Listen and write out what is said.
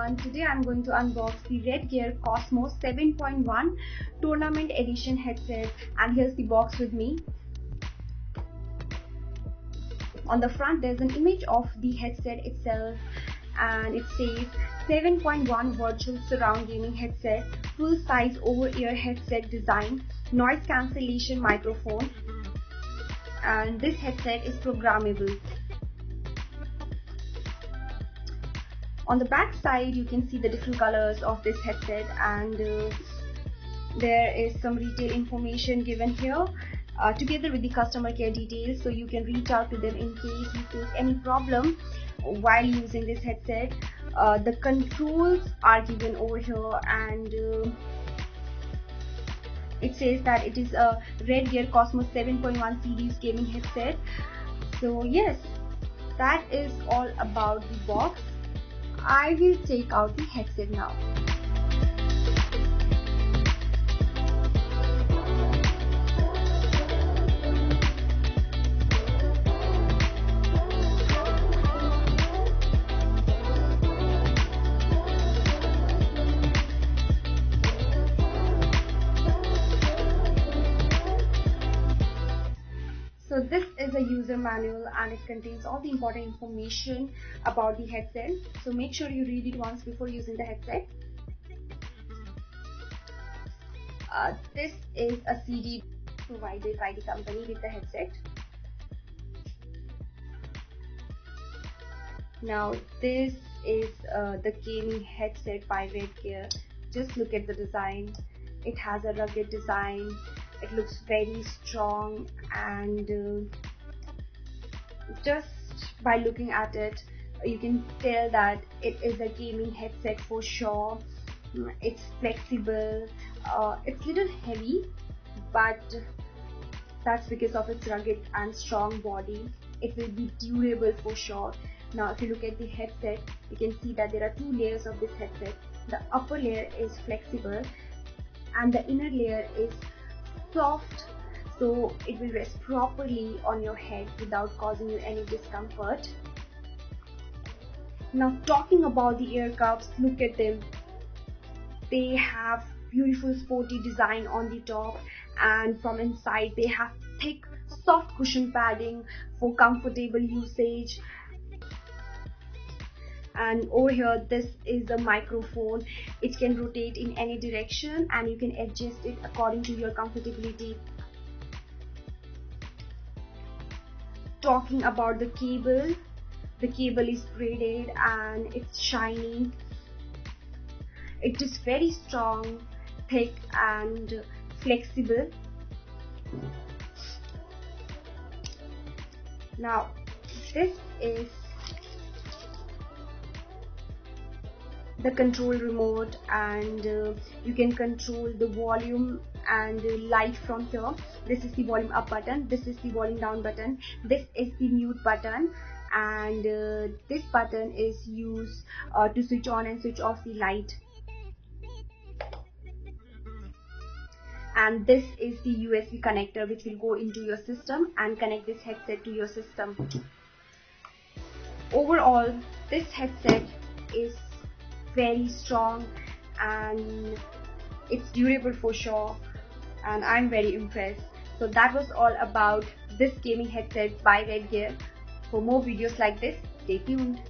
everyone, today I'm going to unbox the Redgear Cosmo 7.1 Tournament Edition headset, and here's the box with me. On the front there's an image of the headset itself, and it says 7.1 virtual surround gaming headset, full size over-ear headset design, noise cancellation microphone, and this headset is programmable. On the back side you can see the different colors of this headset, and there is some retail information given here together with the customer care details, so you can reach out to them in case you face any problem while using this headset. The controls are given over here, and it says that it is a Redgear Cosmo 7.1 series gaming headset. So yes, that is all about the box. I will take out the headset now. So this is a user manual, and it contains all the important information about the headset. So make sure you read it once before using the headset. This is a CD provided by the company with the headset. Now this is the gaming headset by Redgear. Just look at the design. It has a rugged design. It looks very strong, and just by looking at it you can tell that it is a gaming headset for sure. It's flexible, it's a little heavy, but that's because of its rugged and strong body. It will be durable for sure. Now if you look at the headset, you can see that there are two layers of this headset. The upper layer is flexible and the inner layer is soft, so it will rest properly on your head without causing you any discomfort. Now talking about the ear cups, look at them. They have beautiful sporty design on the top, and from inside they have thick soft cushion padding for comfortable usage. And over here this is a microphone. It can rotate in any direction and you can adjust it according to your comfortability. Talking about the cable is braided and it's shiny. It is very strong, thick and flexible. Now this is the control remote, and you can control the volume and light from here. This is the volume up button, this is the volume down button, this is the mute button, and this button is used to switch on and switch off the light. And this is the USB connector which will go into your system and connect this headset to your system. Overall this headset is very strong and it's durable for sure, and I'm very impressed. So that was all about this gaming headset by Redgear. For more videos like this, stay tuned.